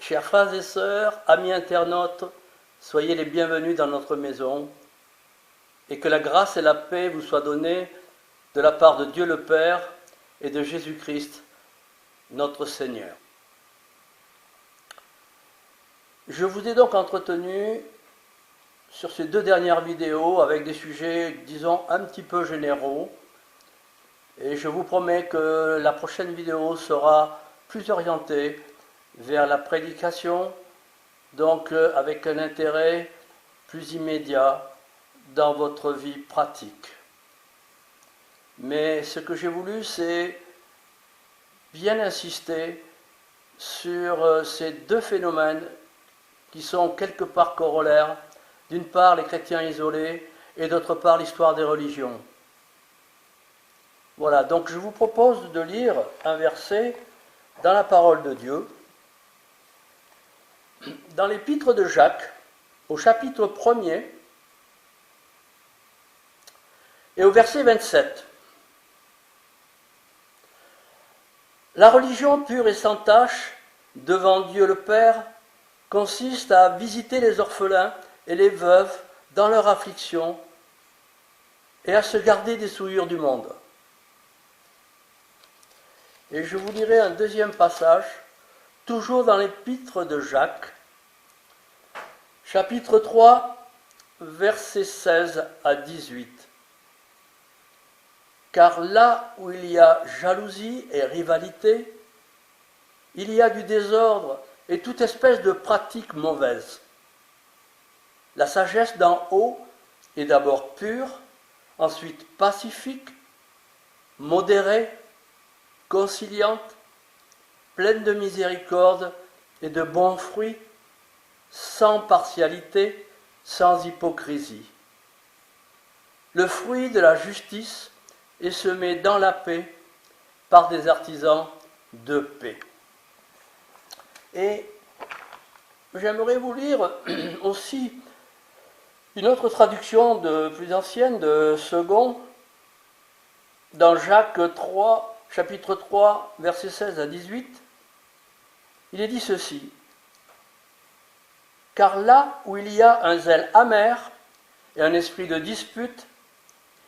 Chers frères et sœurs, amis internautes, soyez les bienvenus dans notre maison et que la grâce et la paix vous soient données de la part de Dieu le Père et de Jésus-Christ, notre Seigneur. Je vous ai donc entretenu sur ces 2 dernières vidéos avec des sujets, disons, un petit peu généraux. Et je vous promets que la prochaine vidéo sera plus orientée vers la prédication, donc avec un intérêt plus immédiat dans votre vie pratique. Mais ce que j'ai voulu, c'est bien insister sur ces 2 phénomènes qui sont quelque part corollaires, d'une part les chrétiens isolés et d'autre part l'histoire des religions. Voilà, donc je vous propose de lire un verset dans la parole de Dieu, dans l'épître de Jacques, au chapitre 1er et au verset 27. La religion pure et sans tache devant Dieu le Père consiste à visiter les orphelins et les veuves dans leur affliction et à se garder des souillures du monde. Et je vous lirai un deuxième passage, toujours dans l'épître de Jacques, chapitre 3, versets 16 à 18. Car là où il y a jalousie et rivalité, il y a du désordre et toute espèce de pratique mauvaise. La sagesse d'en haut est d'abord pure, ensuite pacifique, modérée, conciliante, pleine de miséricorde et de bons fruits, sans partialité, sans hypocrisie. Le fruit de la justice est semé dans la paix par des artisans de paix. Et j'aimerais vous lire aussi une autre traduction plus ancienne de Second, dans Jacques 3, chapitre 3, versets 16 à 18, il est dit ceci. Car là où il y a un zèle amer et un esprit de dispute,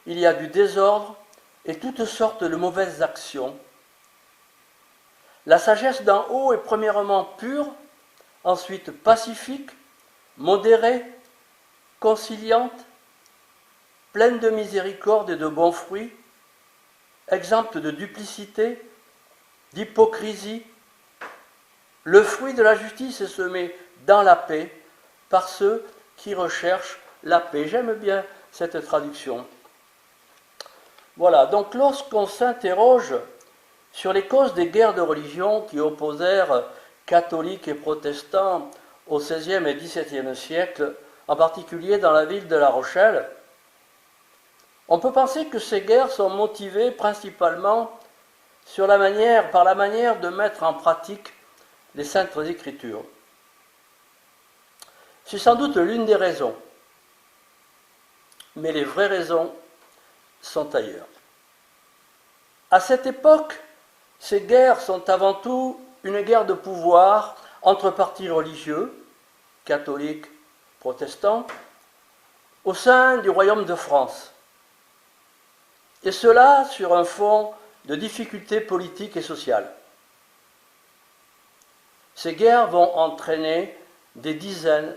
il y a du désordre et toutes sortes de mauvaises actions. La sagesse d'en haut est premièrement pure, ensuite pacifique, modérée, conciliante, pleine de miséricorde et de bons fruits, exempte de duplicité, d'hypocrisie. Le fruit de la justice est semé dans la paix par ceux qui recherchent la paix. J'aime bien cette traduction. Voilà, donc lorsqu'on s'interroge sur les causes des guerres de religion qui opposèrent catholiques et protestants au XVIe et XVIIe siècle, en particulier dans la ville de La Rochelle, on peut penser que ces guerres sont motivées principalement par la manière de mettre en pratique les Saintes Écritures. C'est sans doute l'une des raisons, mais les vraies raisons sont ailleurs. À cette époque, ces guerres sont avant tout une guerre de pouvoir entre partis religieux, catholiques, protestants, au sein du royaume de France. Et cela sur un fond de difficultés politiques et sociales. Ces guerres vont entraîner des dizaines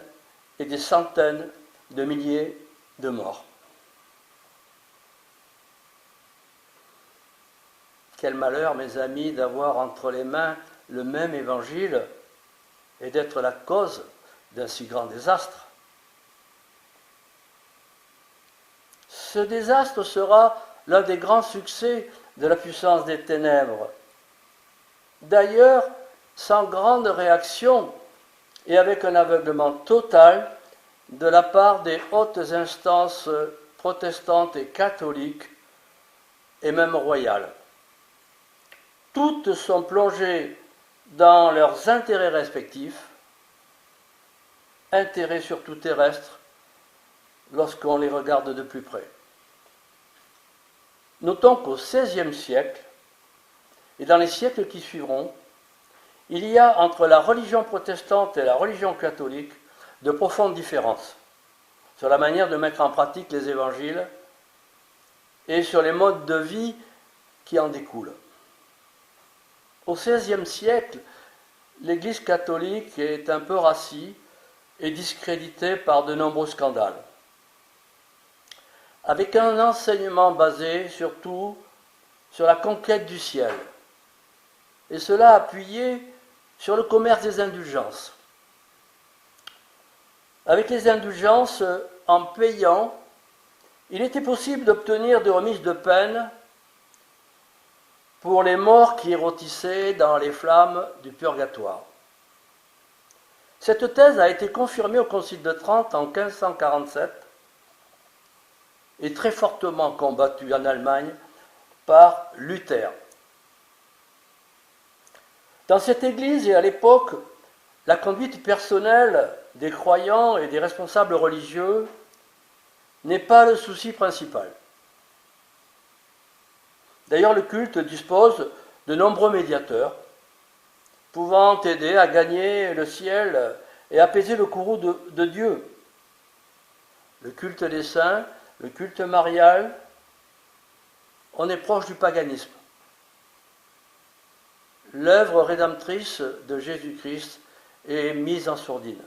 et des centaines de milliers de morts. Quel malheur, mes amis, d'avoir entre les mains le même évangile et d'être la cause d'un si grand désastre. Ce désastre sera l'un des grands succès de la puissance des ténèbres. D'ailleurs, sans grande réaction et avec un aveuglement total de la part des hautes instances protestantes et catholiques et même royales. Toutes sont plongées dans leurs intérêts respectifs, intérêts surtout terrestres, lorsqu'on les regarde de plus près. Notons qu'au XVIe siècle, et dans les siècles qui suivront, il y a entre la religion protestante et la religion catholique de profondes différences sur la manière de mettre en pratique les évangiles et sur les modes de vie qui en découlent. Au XVIe siècle, l'Église catholique est un peu rassie et discréditée par de nombreux scandales, avec un enseignement basé surtout sur la conquête du ciel, et cela appuyé sur le commerce des indulgences. Avec les indulgences, en payant, il était possible d'obtenir des remises de peine pour les morts qui rôtissaient dans les flammes du purgatoire. Cette thèse a été confirmée au Concile de Trente en 1547 et très fortement combattue en Allemagne par Luther. Dans cette Église et à l'époque, la conduite personnelle des croyants et des responsables religieux n'est pas le souci principal. D'ailleurs, le culte dispose de nombreux médiateurs pouvant aider à gagner le ciel et apaiser le courroux de Dieu. Le culte des saints, le culte marial, on est proche du paganisme. L'œuvre rédemptrice de Jésus-Christ est mise en sourdine.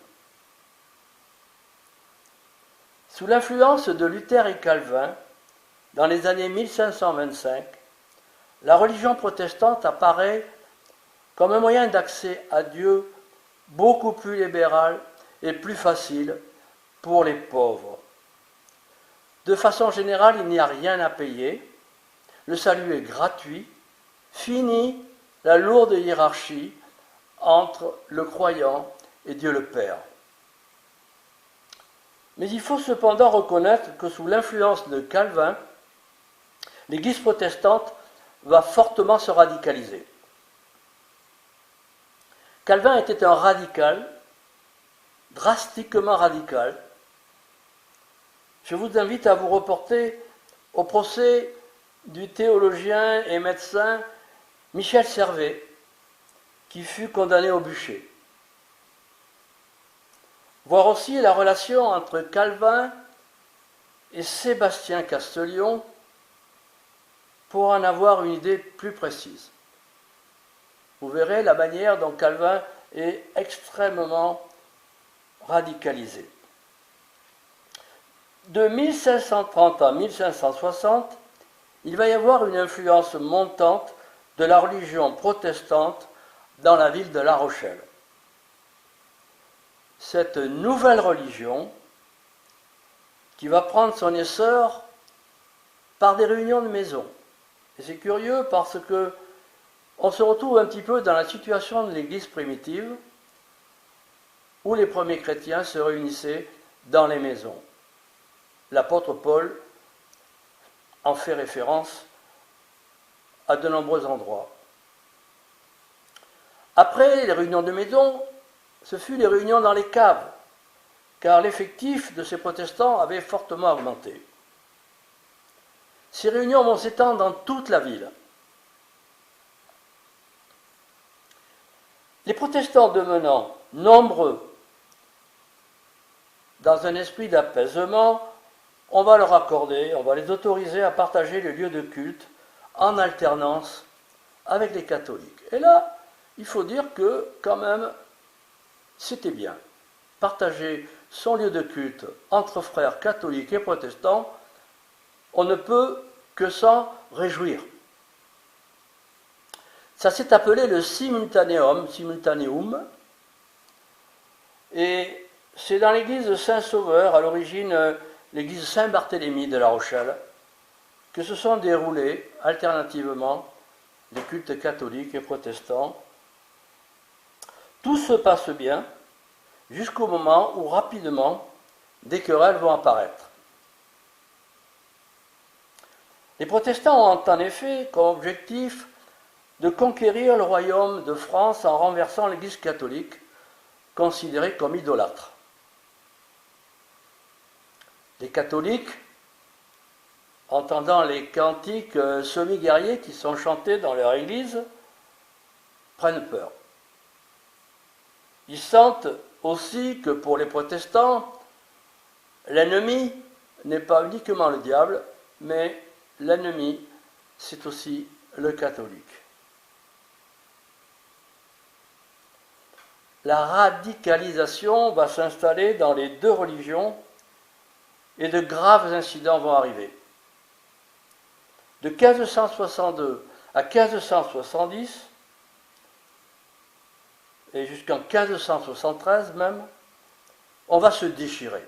Sous l'influence de Luther et Calvin, dans les années 1525, la religion protestante apparaît comme un moyen d'accès à Dieu beaucoup plus libéral et plus facile pour les pauvres. De façon générale, il n'y a rien à payer, le salut est gratuit, fini la lourde hiérarchie entre le croyant et Dieu le Père. Mais il faut cependant reconnaître que sous l'influence de Calvin, l'Église protestante va fortement se radicaliser. Calvin était un radical, drastiquement radical. Je vous invite à vous reporter au procès du théologien et médecin Michel Servet, qui fut condamné au bûcher. Voir aussi la relation entre Calvin et Sébastien Castelion pour en avoir une idée plus précise. Vous verrez la manière dont Calvin est extrêmement radicalisé. De 1530 à 1560, il va y avoir une influence montante de la religion protestante dans la ville de La Rochelle. Cette nouvelle religion, qui va prendre son essor par des réunions de maisons. Et c'est curieux parce que on se retrouve un petit peu dans la situation de l'Église primitive, où les premiers chrétiens se réunissaient dans les maisons. L'apôtre Paul en fait référence à de nombreux endroits. Après les réunions de maisons, ce fut les réunions dans les caves, car l'effectif de ces protestants avait fortement augmenté. Ces réunions vont s'étendre dans toute la ville. Les protestants devenant nombreux dans un esprit d'apaisement, on va leur accorder, on va les autoriser à partager les lieux de culte en alternance avec les catholiques. Et là, il faut dire que, quand même, c'était bien. Partager son lieu de culte entre frères catholiques et protestants, on ne peut que s'en réjouir. Ça s'est appelé le simultaneum, et c'est dans l'église Saint-Sauveur, à l'origine l'église Saint-Barthélemy de La Rochelle, que se sont déroulés alternativement les cultes catholiques et protestants. Tout se passe bien jusqu'au moment où rapidement des querelles vont apparaître. Les protestants ont en effet comme objectif de conquérir le royaume de France en renversant l'Église catholique, considérée comme idolâtre. Les catholiques, entendant les cantiques semi-guerriers qui sont chantés dans leur église, prennent peur. Ils sentent aussi que pour les protestants, l'ennemi n'est pas uniquement le diable, mais l'ennemi, c'est aussi le catholique. La radicalisation va s'installer dans les deux religions et de graves incidents vont arriver. De 1562 à 1570, et jusqu'en 1573 même, on va se déchirer,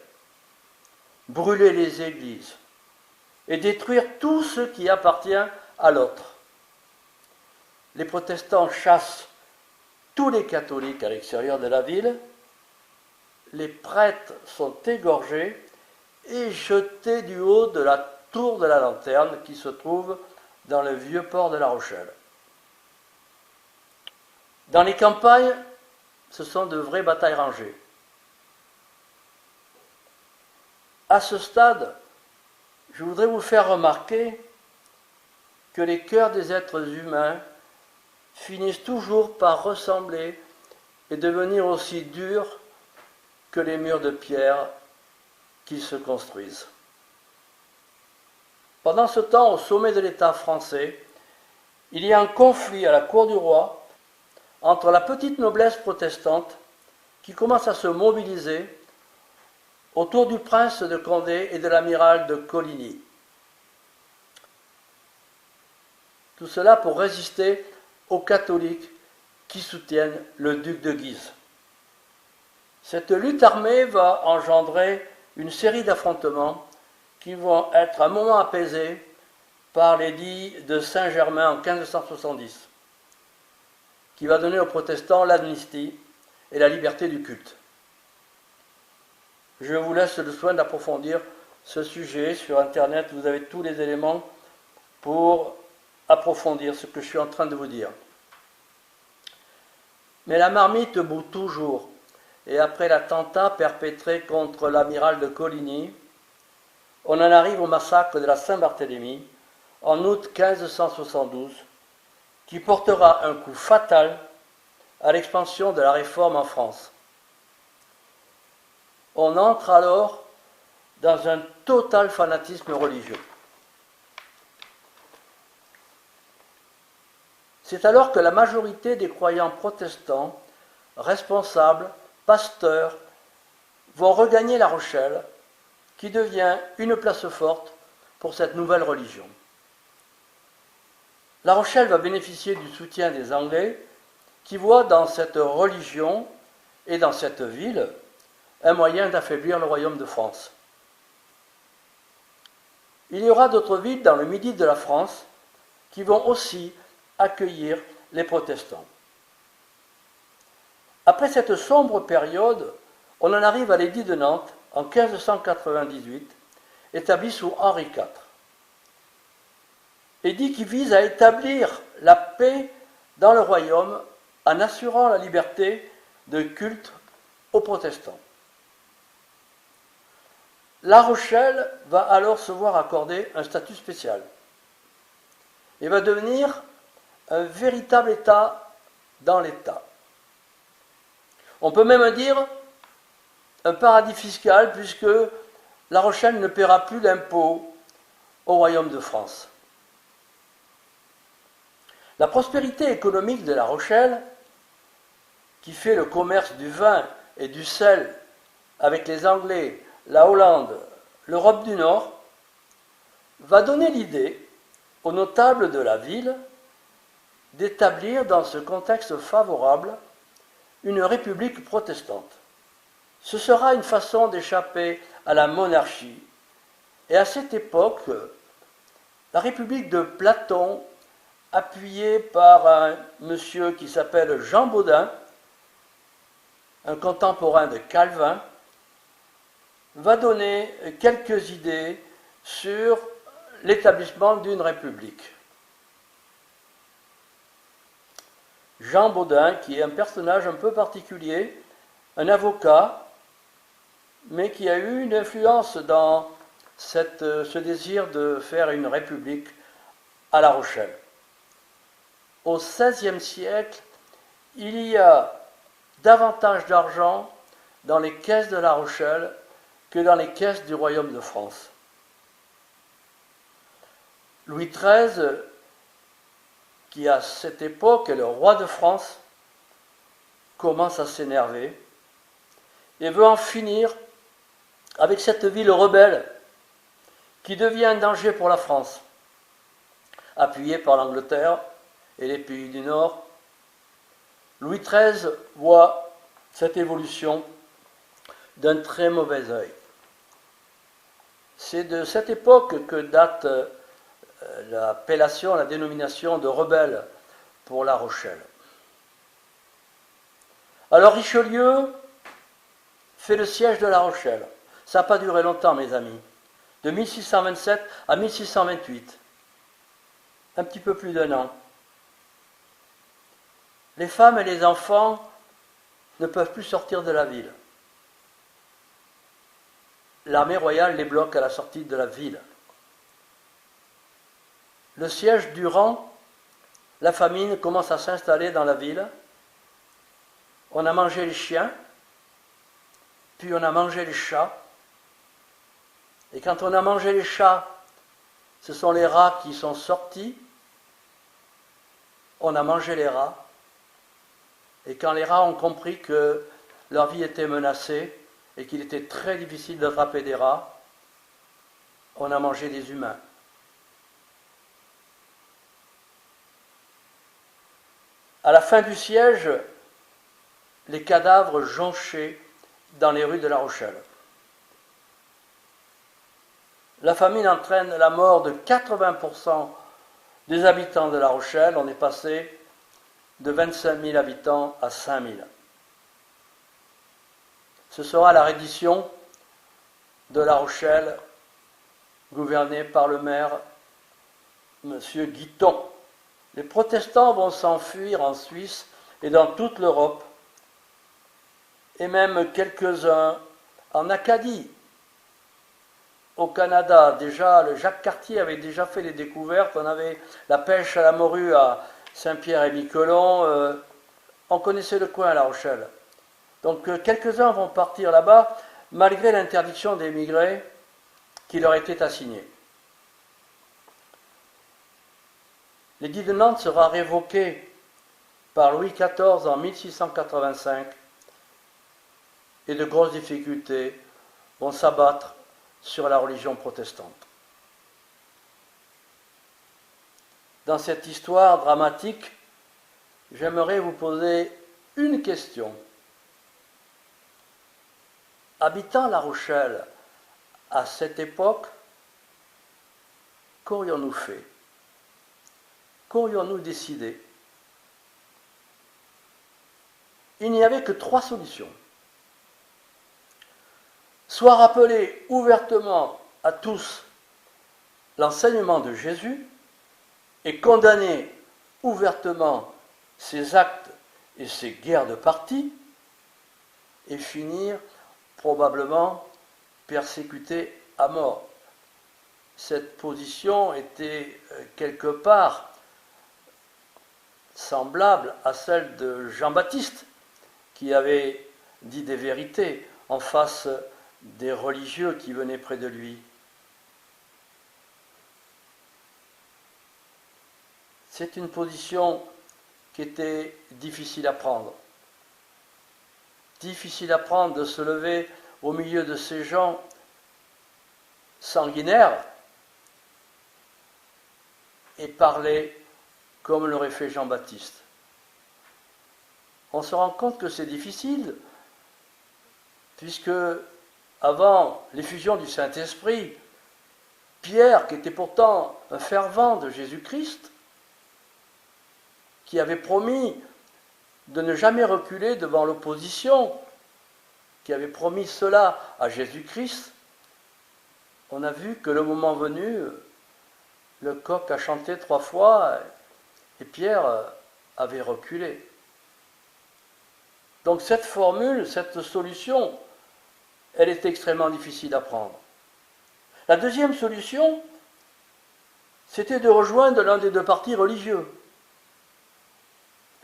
brûler les églises et détruire tout ce qui appartient à l'autre. Les protestants chassent tous les catholiques à l'extérieur de la ville, les prêtres sont égorgés et jetés du haut de la tour de la Lanterne qui se trouve dans le vieux port de La Rochelle. Dans les campagnes, ce sont de vraies batailles rangées. À ce stade, je voudrais vous faire remarquer que les cœurs des êtres humains finissent toujours par ressembler et devenir aussi durs que les murs de pierre qui se construisent. Pendant ce temps, au sommet de l'État français, il y a un conflit à la cour du roi entre la petite noblesse protestante qui commence à se mobiliser autour du prince de Condé et de l'amiral de Coligny. Tout cela pour résister aux catholiques qui soutiennent le duc de Guise. Cette lutte armée va engendrer une série d'affrontements qui vont être à un moment apaisés par l'édit de Saint-Germain en 1570, qui va donner aux protestants l'amnistie et la liberté du culte. Je vous laisse le soin d'approfondir ce sujet sur Internet. Vous avez tous les éléments pour approfondir ce que je suis en train de vous dire. Mais la marmite bout toujours, et après l'attentat perpétré contre l'amiral de Coligny, on en arrive au massacre de la Saint-Barthélemy en août 1572, qui portera un coup fatal à l'expansion de la réforme en France. On entre alors dans un total fanatisme religieux. C'est alors que la majorité des croyants protestants, responsables, pasteurs, vont regagner La Rochelle, qui devient une place forte pour cette nouvelle religion. La Rochelle va bénéficier du soutien des Anglais, qui voient dans cette religion et dans cette ville un moyen d'affaiblir le royaume de France. Il y aura d'autres villes dans le midi de la France qui vont aussi accueillir les protestants. Après cette sombre période, on en arrive à l'édit de Nantes en 1598, établi sous Henri IV. Édit qui vise à établir la paix dans le royaume en assurant la liberté de culte aux protestants. La Rochelle va alors se voir accorder un statut spécial et va devenir un véritable État dans l'État. On peut même dire un paradis fiscal puisque La Rochelle ne paiera plus d'impôts au royaume de France. La prospérité économique de La Rochelle, qui fait le commerce du vin et du sel avec les Anglais, la Hollande, l'Europe du Nord, va donner l'idée aux notables de la ville d'établir dans ce contexte favorable une république protestante. Ce sera une façon d'échapper à la monarchie. Et à cette époque, la république de Platon, appuyée par un monsieur qui s'appelle Jean Bodin, un contemporain de Calvin, va donner quelques idées sur l'établissement d'une république. Jean Bodin, qui est un personnage un peu particulier, un avocat, mais qui a eu une influence dans ce désir de faire une république à La Rochelle. Au XVIe siècle, il y a davantage d'argent dans les caisses de La Rochelle que dans les caisses du royaume de France. Louis XIII, qui à cette époque est le roi de France, commence à s'énerver et veut en finir avec cette ville rebelle qui devient un danger pour la France. Appuyé par l'Angleterre et les pays du Nord, Louis XIII voit cette évolution d'un très mauvais œil. C'est de cette époque que date l'appellation, la dénomination de rebelle pour La Rochelle. Alors Richelieu fait le siège de La Rochelle. Ça n'a pas duré longtemps, mes amis. De 1627 à 1628. Un petit peu plus d'1 an. Les femmes et les enfants ne peuvent plus sortir de la ville. L'armée royale les bloque à la sortie de la ville. Le siège durant, la famine commence à s'installer dans la ville. On a mangé les chiens, puis on a mangé les chats. Et quand on a mangé les chats, ce sont les rats qui sont sortis. On a mangé les rats. Et quand les rats ont compris que leur vie était menacée et qu'il était très difficile d'attraper des rats, on a mangé des humains. À la fin du siège, les cadavres jonchaient dans les rues de La Rochelle. La famine entraîne la mort de 80% des habitants de La Rochelle. On est passé de 25 000 habitants à 5 000. Ce sera la reddition de La Rochelle, gouvernée par le maire M. Guiton. Les protestants vont s'enfuir en Suisse et dans toute l'Europe, et même quelques-uns en Acadie. Au Canada, déjà, le Jacques Cartier avait déjà fait les découvertes. On avait la pêche à la morue à Saint-Pierre-et-Miquelon. On connaissait le coin à La Rochelle. Donc quelques-uns vont partir là-bas, malgré l'interdiction d'émigrer qui leur était assignée. L'édit de Nantes sera révoqué par Louis XIV en 1685 et de grosses difficultés vont s'abattre sur la religion protestante. Dans cette histoire dramatique, j'aimerais vous poser une question. Habitant La Rochelle à cette époque, qu'aurions-nous fait? Qu'aurions-nous décidé? Il n'y avait que 3 solutions. Soit rappeler ouvertement à tous l'enseignement de Jésus et condamner ouvertement ses actes et ses guerres de parti, et finir probablement persécuté à mort. Cette position était quelque part semblable à celle de Jean-Baptiste, qui avait dit des vérités en face des religieux qui venaient près de lui. C'est une position qui était difficile à prendre. Difficile à prendre de se lever au milieu de ces gens sanguinaires et parler comme l'aurait fait Jean-Baptiste. On se rend compte que c'est difficile, puisque avant l'effusion du Saint-Esprit, Pierre, qui était pourtant un fervent de Jésus-Christ, qui avait promis de ne jamais reculer devant l'opposition, qui avait promis cela à Jésus-Christ, on a vu que le moment venu, le coq a chanté 3 fois et Pierre avait reculé. Donc cette formule, cette solution, elle est extrêmement difficile à prendre. La deuxième solution, c'était de rejoindre l'un des 2 partis religieux.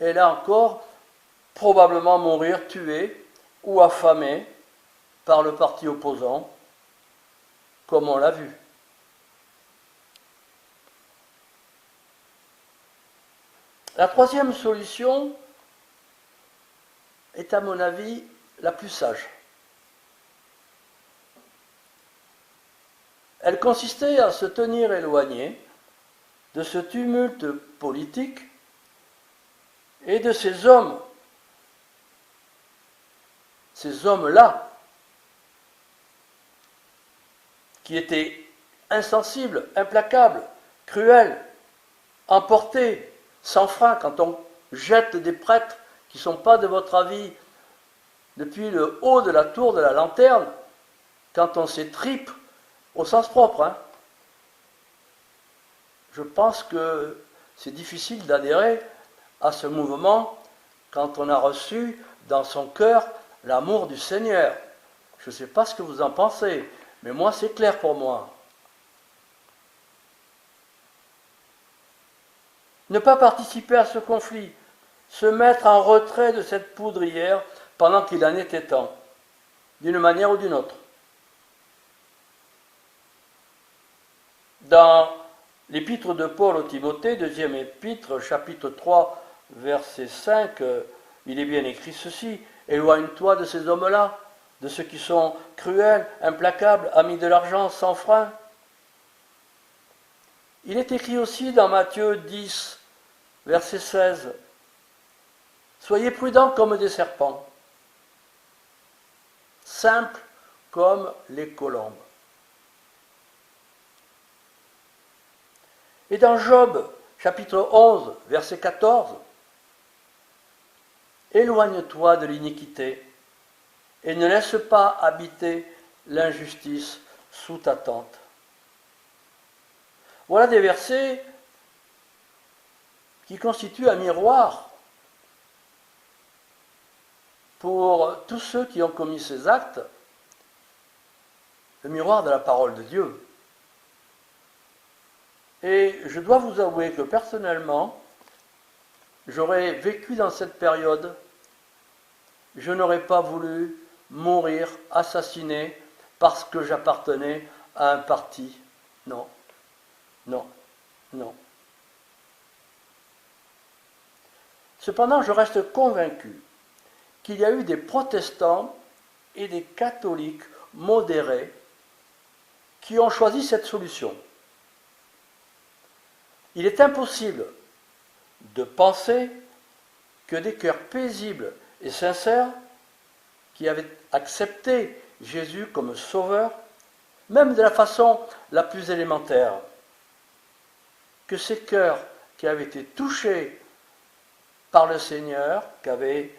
Et là encore, probablement mourir tués ou affamés par le parti opposant, comme on l'a vu. La troisième solution est à mon avis la plus sage. Elle consistait à se tenir éloigné de ce tumulte politique et de ces hommes-là, qui étaient insensibles, implacables, cruels, emportés, sans frein, quand on jette des prêtres qui ne sont pas de votre avis depuis le haut de la tour de la lanterne, quand on s'étripe au sens propre. Je pense que c'est difficile d'adhérer à ce mouvement quand on a reçu dans son cœur l'amour du Seigneur. Je ne sais pas ce que vous en pensez, mais moi c'est clair pour moi. Ne pas participer à ce conflit, se mettre en retrait de cette poudrière pendant qu'il en était temps, d'une manière ou d'une autre. Dans l'épître de Paul au Timothée, deuxième épître, chapitre 3, verset 5, il est bien écrit ceci: « Éloigne-toi de ces hommes-là, de ceux qui sont cruels, implacables, amis de l'argent, sans frein. » Il est écrit aussi dans Matthieu 10, verset 16, « Soyez prudents comme des serpents, simples comme les colombes. » Et dans Job, chapitre 11, verset 14, « Éloigne-toi de l'iniquité et ne laisse pas habiter l'injustice sous ta tente. » Voilà des versets qui constituent un miroir pour tous ceux qui ont commis ces actes, le miroir de la parole de Dieu. Et je dois vous avouer que personnellement, j'aurais vécu dans cette période, je n'aurais pas voulu mourir assassiné parce que j'appartenais à un parti. Non, non, non. Cependant, je reste convaincu qu'il y a eu des protestants et des catholiques modérés qui ont choisi cette solution. Il est impossible de penser que des cœurs paisibles et sincères qui avaient accepté Jésus comme sauveur, même de la façon la plus élémentaire, que ces cœurs qui avaient été touchés par le Seigneur, qui avaient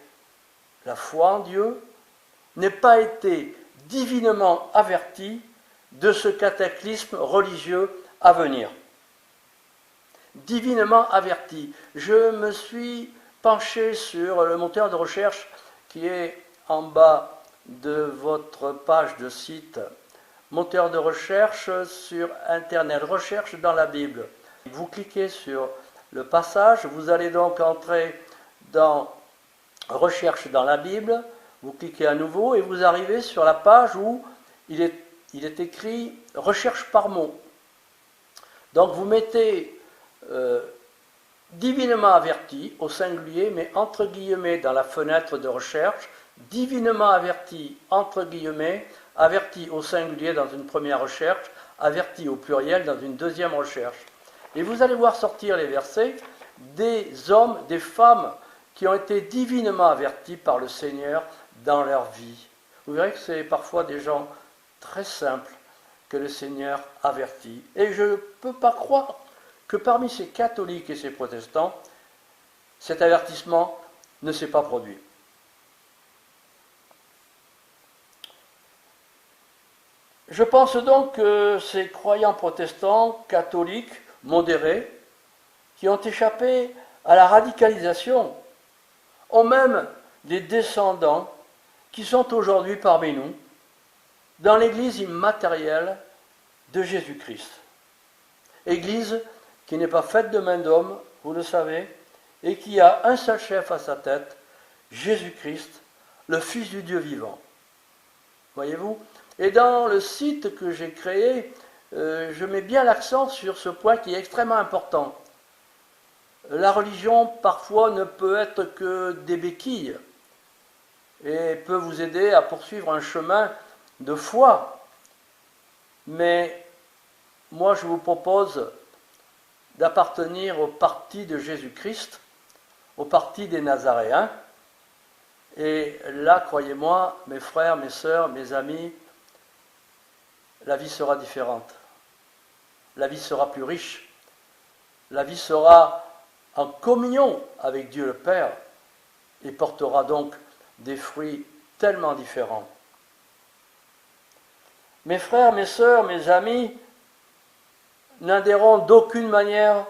la foi en Dieu, n'aient pas été divinement avertis de ce cataclysme religieux à venir. Divinement avertis. Je me suis penché sur le moteur de recherche qui est en bas de votre page de site. Moteur de recherche sur Internet, recherche dans la Bible. Vous cliquez sur le passage, vous allez donc entrer dans recherche dans la Bible, vous cliquez à nouveau et vous arrivez sur la page où il est écrit recherche par mot. Donc vous mettez divinement averti au singulier, mais entre guillemets dans la fenêtre de recherche, divinement averti entre guillemets, averti au singulier dans une première recherche, averti au pluriel dans une deuxième recherche. Et vous allez voir sortir les versets des hommes, des femmes qui ont été divinement avertis par le Seigneur dans leur vie. Vous verrez que c'est parfois des gens très simples que le Seigneur avertit. Et je ne peux pas croire que parmi ces catholiques et ces protestants, cet avertissement ne s'est pas produit. Je pense donc que ces croyants protestants, catholiques, modérés, qui ont échappé à la radicalisation, ont même des descendants qui sont aujourd'hui parmi nous, dans l'Église immatérielle de Jésus-Christ. Église qui n'est pas faite de main d'homme, vous le savez, et qui a un seul chef à sa tête, Jésus-Christ, le Fils du Dieu vivant. Voyez-vous? Et dans le site que j'ai créé, je mets bien l'accent sur ce point qui est extrêmement important. La religion, parfois, ne peut être que des béquilles et peut vous aider à poursuivre un chemin de foi. Mais moi, je vous propose d'appartenir au parti de Jésus-Christ, au parti des Nazaréens. Et là, croyez-moi, mes frères, mes sœurs, mes amis, la vie sera différente. La vie sera plus riche. La vie sera en communion avec Dieu le Père et portera donc des fruits tellement différents. Mes frères, mes sœurs, mes amis n'adhéreront d'aucune manière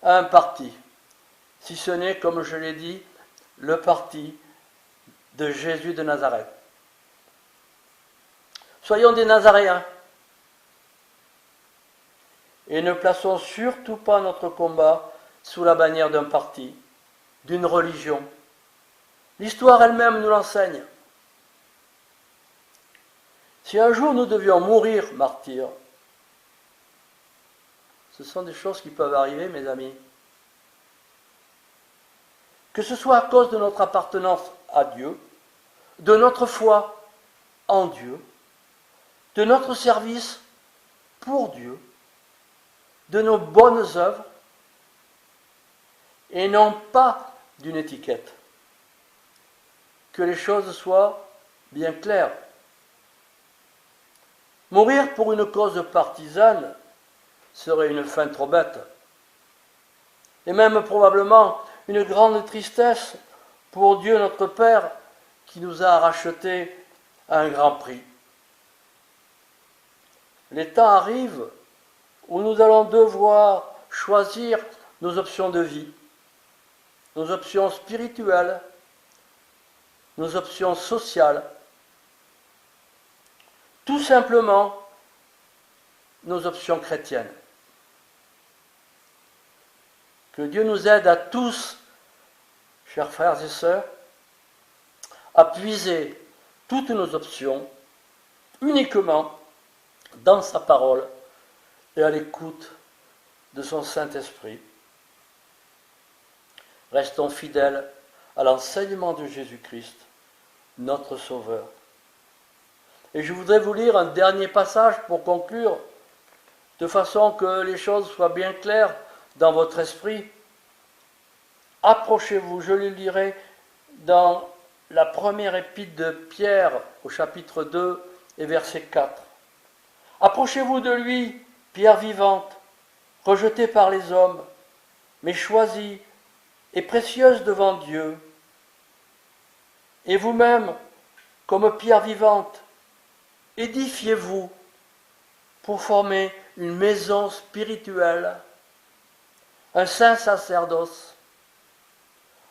à un parti, si ce n'est, comme je l'ai dit, le parti de Jésus de Nazareth. Soyons des Nazaréens et ne plaçons surtout pas notre combat sous la bannière d'un parti, d'une religion. L'histoire elle-même nous l'enseigne. Si un jour nous devions mourir martyrs, ce sont des choses qui peuvent arriver, mes amis. Que ce soit à cause de notre appartenance à Dieu, de notre foi en Dieu, de notre service pour Dieu, de nos bonnes œuvres, et non pas d'une étiquette. Que les choses soient bien claires. Mourir pour une cause partisane serait une fin trop bête, et même probablement une grande tristesse pour Dieu notre Père qui nous a rachetés à un grand prix. Les temps arrivent où nous allons devoir choisir nos options de vie, nos options spirituelles, nos options sociales, tout simplement nos options chrétiennes. Que Dieu nous aide à tous, chers frères et sœurs, à puiser toutes nos options uniquement dans sa parole et à l'écoute de son Saint-Esprit. Restons fidèles à l'enseignement de Jésus-Christ, notre Sauveur. Et je voudrais vous lire un dernier passage pour conclure, de façon que les choses soient bien claires dans votre esprit. Approchez-vous, je le lirai dans la première épître de Pierre, au chapitre 2 et verset 4. Approchez-vous de lui, pierre vivante, rejetée par les hommes, mais choisie et précieuse devant Dieu. Et vous-même, comme pierre vivante, édifiez-vous pour former une maison spirituelle, un saint sacerdoce,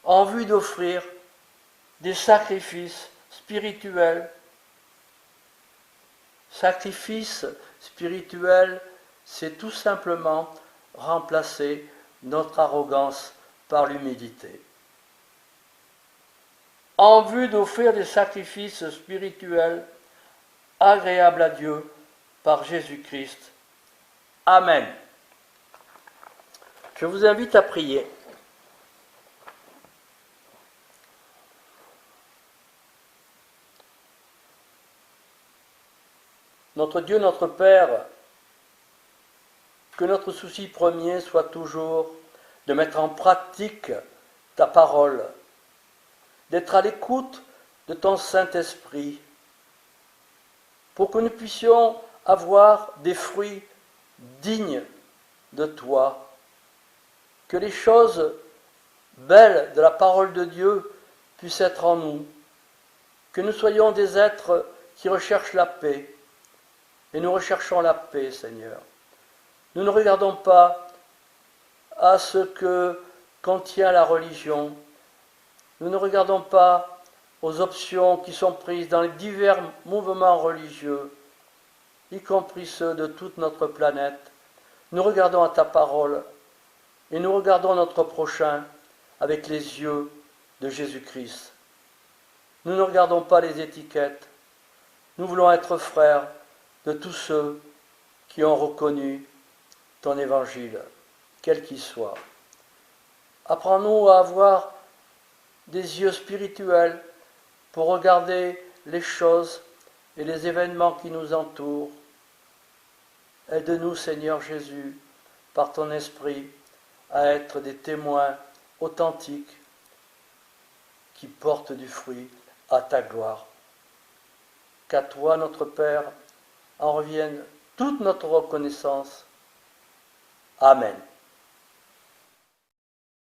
en vue d'offrir des sacrifices spirituels. Sacrifice spirituel, c'est tout simplement remplacer notre arrogance par l'humilité. En vue d'offrir des sacrifices spirituels agréables à Dieu par Jésus-Christ. Amen. Je vous invite à prier. Notre Dieu, notre Père, que notre souci premier soit toujours de mettre en pratique ta parole, d'être à l'écoute de ton Saint-Esprit, pour que nous puissions avoir des fruits dignes de toi, que les choses belles de la parole de Dieu puissent être en nous, que nous soyons des êtres qui recherchent la paix, et nous recherchons la paix, Seigneur. Nous ne regardons pas à ce que contient la religion. Nous ne regardons pas aux options qui sont prises dans les divers mouvements religieux, y compris ceux de toute notre planète. Nous regardons à ta parole et nous regardons notre prochain avec les yeux de Jésus-Christ. Nous ne regardons pas les étiquettes. Nous voulons être frères de tous ceux qui ont reconnu ton évangile, quel qu'il soit. Apprends-nous à avoir des yeux spirituels pour regarder les choses et les événements qui nous entourent. Aide-nous, Seigneur Jésus, par ton esprit, à être des témoins authentiques qui portent du fruit à ta gloire. Qu'à toi, notre Père, en revienne toute notre reconnaissance. Amen.